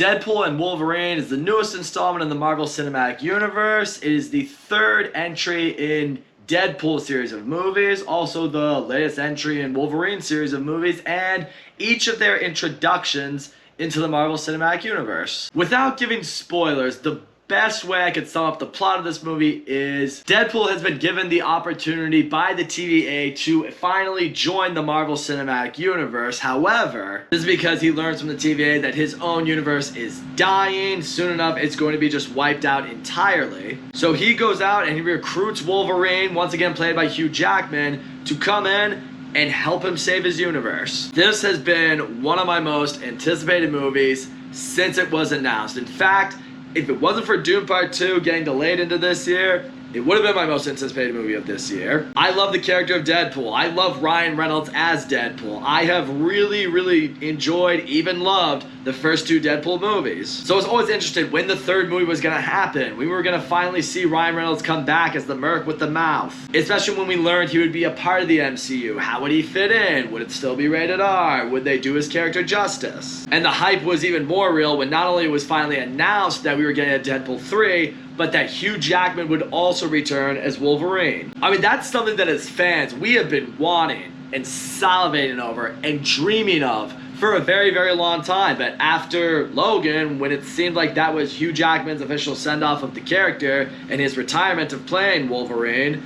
Deadpool and Wolverine is the newest installment in the Marvel Cinematic Universe. It is the third entry in Deadpool series of movies, also the latest entry in Wolverine series of movies, and each of their introductions into the Marvel Cinematic Universe. Without giving spoilers, the best way I could sum up the plot of this movie is Deadpool has been given the opportunity by the TVA to finally join the Marvel Cinematic Universe. However, this is because he learns from the TVA that his own universe is dying. Soon enough, it's going to be just wiped out entirely. So he goes out and he recruits Wolverine, once again played by Hugh Jackman, to come in and help him save his universe. This has been one of my most anticipated movies since it was announced. In fact, if it wasn't for Doom Part 2 getting delayed into this year, it would have been my most anticipated movie of this year. I love the character of Deadpool. I love Ryan Reynolds as Deadpool. I have really enjoyed, even loved, the first two Deadpool movies. So I was always interested when the third movie was going to happen. We were going to finally see Ryan Reynolds come back as the merc with the mouth. Especially when we learned he would be a part of the MCU. How would he fit in? Would it still be rated R? Would they do his character justice? And the hype was even more real when not only it was finally announced that we were getting a Deadpool 3, but that Hugh Jackman would also return as Wolverine. I mean, that's something that as fans, we have been wanting and salivating over and dreaming of for a very long time. But after Logan, when it seemed like that was Hugh Jackman's official send-off of the character and his retirement of playing Wolverine,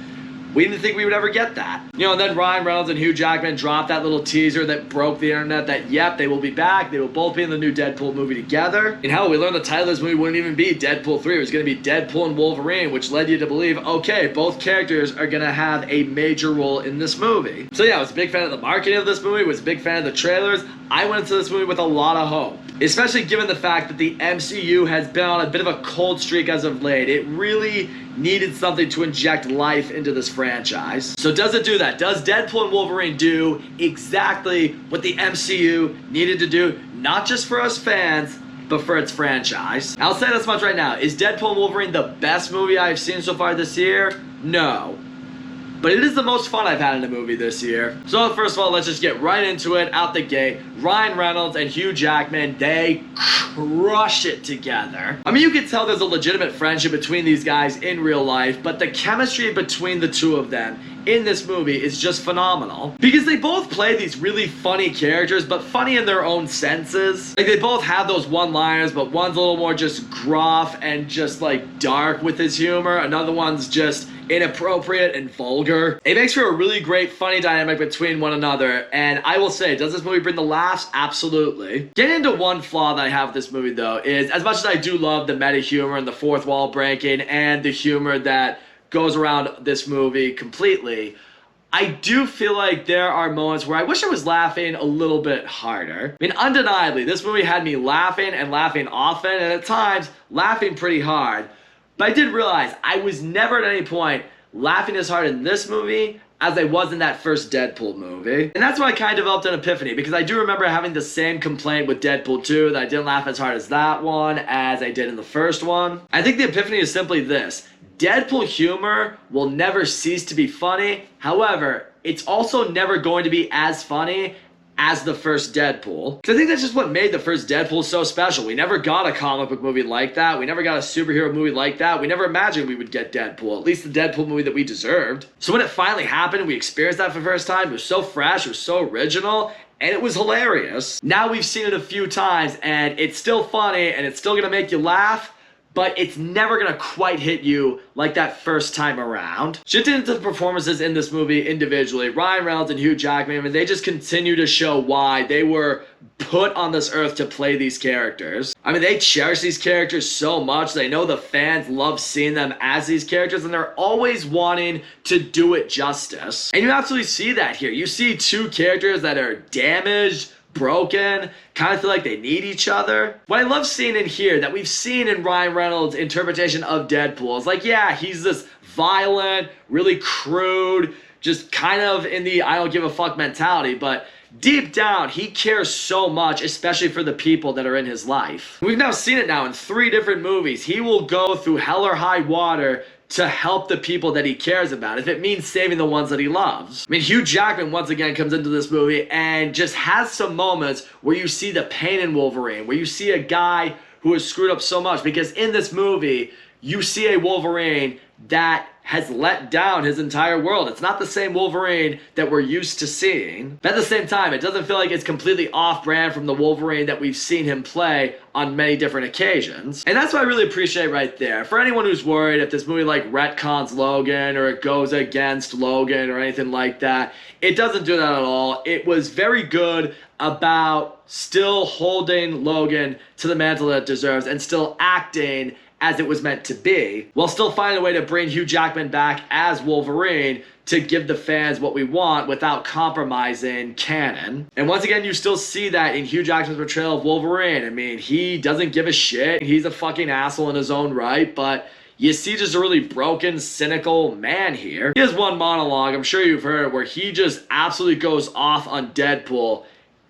we didn't think we would ever get that. You know, and then Ryan Reynolds and Hugh Jackman dropped that little teaser that broke the internet that, yep, they will be back. They will both be in the new Deadpool movie together. And hell, we learned the title of this movie wouldn't even be Deadpool 3. It was going to be Deadpool and Wolverine, which led you to believe, okay, both characters are going to have a major role in this movie. So yeah, I was a big fan of the marketing of this movie, was a big fan of the trailers. I went into this movie with a lot of hope, especially given the fact that the MCU has been on a bit of a cold streak as of late. It really needed something to inject life into this franchise. So does it do that? Does Deadpool and Wolverine do exactly what the MCU needed to do, not just for us fans, but for its franchise? I'll say this much right now. Is Deadpool and Wolverine the best movie I've seen so far this year? No. But it is the most fun I've had in a movie this year. So first of all, let's just get right into it, out the gate. Ryan Reynolds and Hugh Jackman, they crush it together. I mean, you can tell there's a legitimate friendship between these guys in real life, but the chemistry between the two of them in this movie is just phenomenal. Because they both play these really funny characters, but funny in their own senses. Like, they both have those one-liners, but one's a little more just gruff and just like dark with his humor. Another one's just inappropriate and vulgar. It makes for a really great funny dynamic between one another, and I will say, does this movie bring the laughs? Absolutely. Getting into one flaw that I have with this movie though is, as much as I do love the meta humor and the fourth wall breaking and the humor that goes around this movie completely, I do feel like there are moments where I wish I was laughing a little bit harder. I mean, undeniably, this movie had me laughing and laughing often, and at times laughing pretty hard. But I did realize I was never at any point laughing as hard in this movie as I was in that first Deadpool movie. And that's when I kind of developed an epiphany, because I do remember having the same complaint with Deadpool 2, that I didn't laugh as hard as that one as I did in the first one. I think the epiphany is simply this: Deadpool humor will never cease to be funny. However, it's also never going to be as funny as the first Deadpool. Because I think that's just what made the first Deadpool so special. We never got a comic book movie like that. We never got a superhero movie like that. We never imagined we would get Deadpool, at least the Deadpool movie that we deserved. So when it finally happened and we experienced that for the first time, it was so fresh, it was so original, and it was hilarious. Now we've seen it a few times, and it's still funny, and it's still gonna make you laugh, but it's never gonna quite hit you like that first time around. Shifting into the performances in this movie individually, Ryan Reynolds and Hugh Jackman, I mean, they just continue to show why they were put on this earth to play these characters. I mean, they cherish these characters so much. They know the fans love seeing them as these characters, and they're always wanting to do it justice. And you absolutely see that here. You see two characters that are damaged, broken, kind of feel like they need each other. What I love seeing in here that we've seen in Ryan Reynolds' interpretation of Deadpool is like, yeah, he's this violent, really crude, just kind of in the I don't give a fuck mentality, but deep down, he cares so much, especially for the people that are in his life. We've now seen it now in 3 different movies. He will go through hell or high water to help the people that he cares about, if it means saving the ones that he loves. I mean, Hugh Jackman once again comes into this movie and just has some moments where you see the pain in Wolverine, where you see a guy who has screwed up so much, because in this movie, you see a Wolverine that has let down his entire world. It's not the same Wolverine that we're used to seeing. But at the same time, it doesn't feel like it's completely off-brand from the Wolverine that we've seen him play on many different occasions. And that's what I really appreciate right there. For anyone who's worried if this movie like retcons Logan or it goes against Logan or anything like that, it doesn't do that at all. It was very good about still holding Logan to the mantle that it deserves and still acting as it was meant to be, while still finding a way to bring Hugh Jackman back as Wolverine to give the fans what we want without compromising canon. And once again, you still see that in Hugh Jackman's portrayal of Wolverine. I mean, he doesn't give a shit. He's a fucking asshole in his own right, but you see just a really broken, cynical man here. He has one monologue, I'm sure you've heard it, where he just absolutely goes off on Deadpool,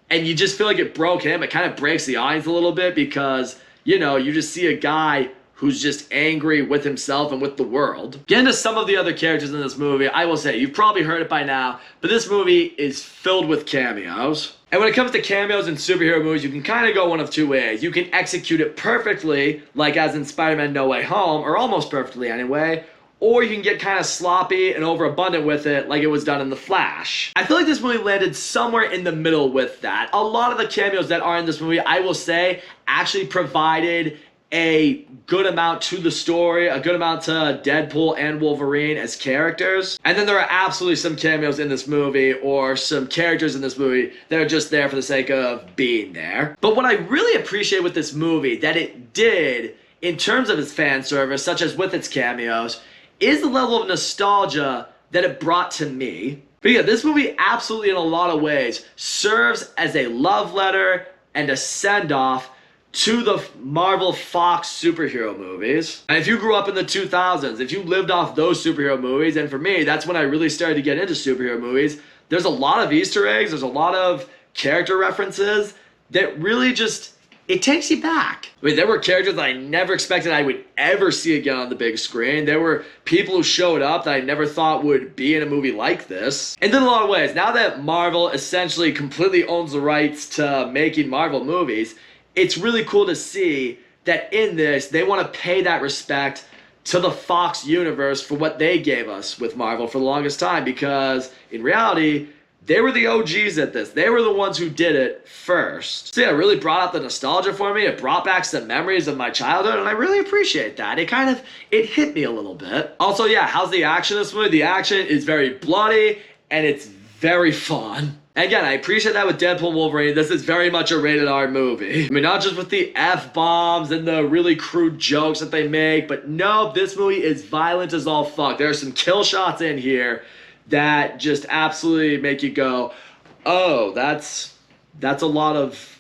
and you just feel like it broke him. It kind of breaks the audience a little bit because, you know, you just see a guy who's just angry with himself and with the world. Getting to some of the other characters in this movie, I will say, you've probably heard it by now, but this movie is filled with cameos. And when it comes to cameos in superhero movies, you can kind of go one of two ways. You can execute it perfectly, like as in Spider-Man No Way Home, or almost perfectly anyway, or you can get kind of sloppy and overabundant with it like it was done in The Flash. I feel like this movie landed somewhere in the middle with that. A lot of the cameos that are in this movie, I will say, actually provided a good amount to the story, a good amount to Deadpool and Wolverine as characters. And then there are absolutely some cameos in this movie or some characters in this movie that are just there for the sake of being there. But what I really appreciate with this movie that it did in terms of its fan service, such as with its cameos, is the level of nostalgia that it brought to me. But yeah, this movie absolutely in a lot of ways serves as a love letter and a send-off to the Marvel Fox superhero movies. And if you grew up in the 2000s, if you lived off those superhero movies, and for me, that's when I really started to get into superhero movies, there's a lot of Easter eggs, there's a lot of character references that really just, it takes you back. I mean, there were characters that I never expected I would ever see again on the big screen. There were people who showed up that I never thought would be in a movie like this. And in a lot of ways, now that Marvel essentially completely owns the rights to making Marvel movies, it's really cool to see that in this, they want to pay that respect to the Fox universe for what they gave us with Marvel for the longest time, because in reality, they were the OGs at this. They were the ones who did it first. So yeah, it really brought out the nostalgia for me. It brought back some memories of my childhood, and I really appreciate that. It hit me a little bit. Also, yeah, how's the action in this movie? The action is very bloody, and it's very fun. And again, I appreciate that with Deadpool Wolverine. This is very much a rated R movie. I mean, not just with the F-bombs and the really crude jokes that they make, but no, this movie is violent as all fuck. There are some kill shots in here that just absolutely make you go, oh, that's a lot of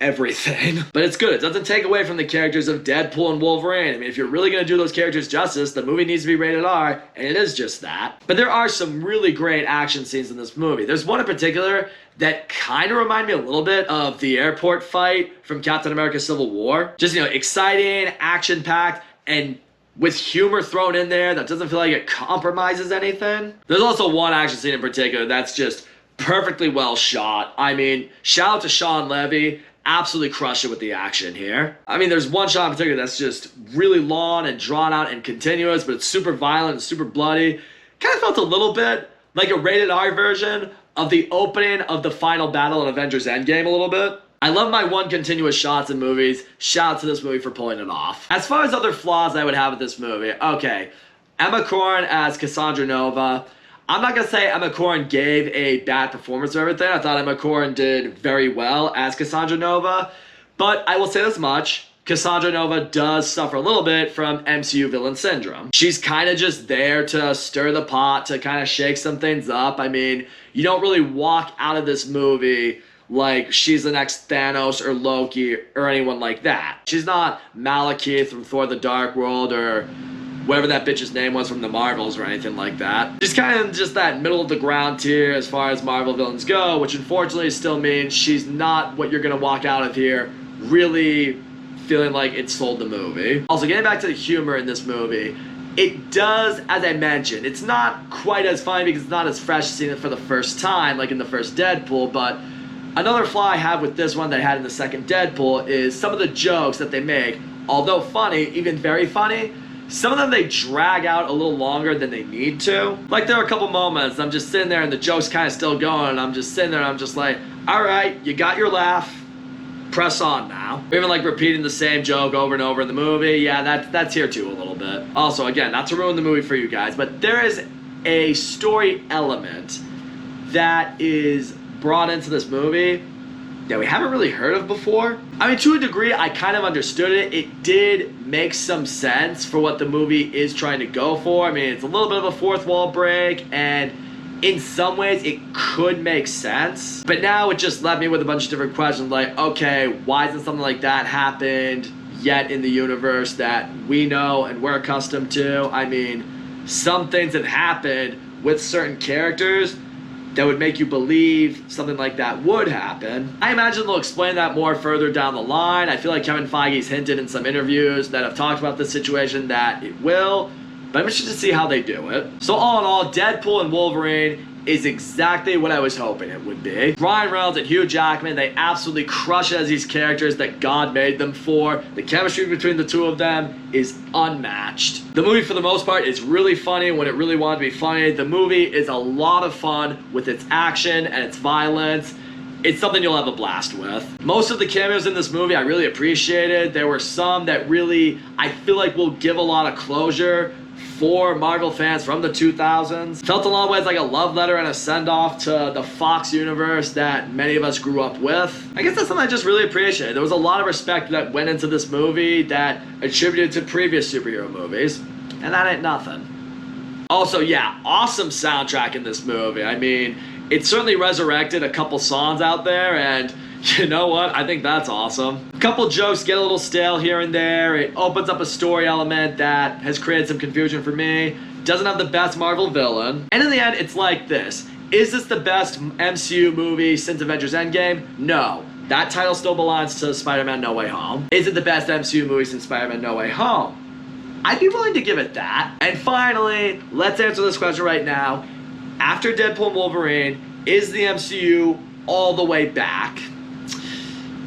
everything. But it's good. It doesn't take away from the characters of Deadpool and Wolverine. I mean, if you're really going to do those characters justice, the movie needs to be rated R, and it is just that. But there are some really great action scenes in this movie. There's one in particular that kind of remind me a little bit of the airport fight from Captain America Civil War. Just, you know, exciting, action-packed, and with humor thrown in there that doesn't feel like it compromises anything. There's also one action scene in particular that's just perfectly well shot. I mean, shout out to Sean Levy. Absolutely crushed it with the action here. I mean, there's one shot in particular that's just really long and drawn out and continuous, but it's super violent and super bloody. Kind of felt a little bit like a rated R version of the opening of the final battle in Avengers Endgame a little bit. I love my one continuous shots in movies. Shout out to this movie for pulling it off. As far as other flaws I would have with this movie, okay, Emma Corrin as Cassandra Nova. I'm not going to say Emma Corrin gave a bad performance or everything. I thought Emma Corrin did very well as Cassandra Nova. But I will say this much. Cassandra Nova does suffer a little bit from MCU villain syndrome. She's kind of just there to stir the pot, to kind of shake some things up. I mean, you don't really walk out of this movie like she's the next Thanos or Loki or anyone like that. She's not Malekith from Thor the Dark World or whatever that bitch's name was from the Marvels or anything like that. She's kind of just that middle of the ground tier as far as Marvel villains go, which unfortunately still means she's not what you're gonna walk out of here really feeling like it sold the movie. Also, getting back to the humor in this movie, It does, as I mentioned, it's not quite as funny because it's not as fresh seeing it for the first time like in the first Deadpool, but another flaw I have with this one that I had in the second Deadpool is some of the jokes that they make, although funny, even very funny, some of them they drag out a little longer than they need to. Like there are a couple moments I'm just sitting there and the joke's kind of still going and I'm just sitting there and I'm just like, alright, you got your laugh, press on now. Or even like repeating the same joke over and over in the movie, yeah, that's here too a little bit. Also, again, not to ruin the movie for you guys, but there is a story element that is brought into this movie that we haven't really heard of before. I mean, to a degree, I kind of understood it. It did make some sense for what the movie is trying to go for. I mean, it's a little bit of a fourth wall break, and in some ways, it could make sense. But now it just left me with a bunch of different questions, like, okay, why hasn't something like that happened yet in the universe that we know and we're accustomed to? I mean, some things have happened with certain characters that would make you believe something like that would happen. I imagine they'll explain that more further down the line. I feel like Kevin Feige's hinted in some interviews that have talked about this situation that it will, but I'm interested to see how they do it. So all in all, Deadpool and Wolverine is exactly what I was hoping it would be. Ryan Reynolds and Hugh Jackman, they absolutely crush it as these characters that God made them for. The chemistry between the two of them is unmatched. The movie, for the most part, is really funny when it really wanted to be funny. The movie is a lot of fun with its action and its violence. It's something you'll have a blast with. Most of the cameos in this movie I really appreciated. There were some that really, I feel like will give a lot of closure for Marvel fans from the 2000s. Felt a lot of ways like a love letter and a send-off to the Fox universe that many of us grew up with. I guess that's something I just really appreciated. There was a lot of respect that went into this movie that attributed to previous superhero movies, and that ain't nothing. Also, yeah, awesome soundtrack in this movie. I mean, it certainly resurrected a couple songs out there, and you know what? I think that's awesome. A couple jokes get a little stale here and there. It opens up a story element that has created some confusion for me. Doesn't have the best Marvel villain. And in the end, it's like this. Is this the best MCU movie since Avengers Endgame? No. That title still belongs to Spider-Man No Way Home. Is it the best MCU movie since Spider-Man No Way Home? I'd be willing to give it that. And finally, let's answer this question right now. After Deadpool and Wolverine, is the MCU all the way back?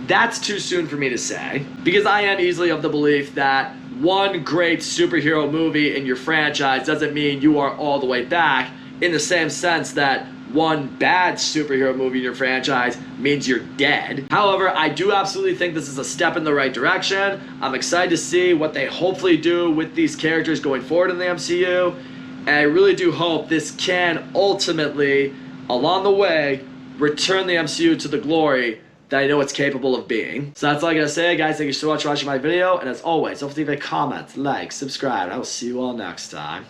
That's too soon for me to say, because I am easily of the belief that one great superhero movie in your franchise doesn't mean you are all the way back, in the same sense that one bad superhero movie in your franchise means you're dead. However, I do absolutely think this is a step in the right direction. I'm excited to see what they hopefully do with these characters going forward in the MCU, and I really do hope this can ultimately, along the way, return the MCU to the glory that I know it's capable of being. So that's all I gotta say, guys. Thank you so much for watching my video, and as always, don't forget to leave a comment, like, subscribe, and I will see you all next time.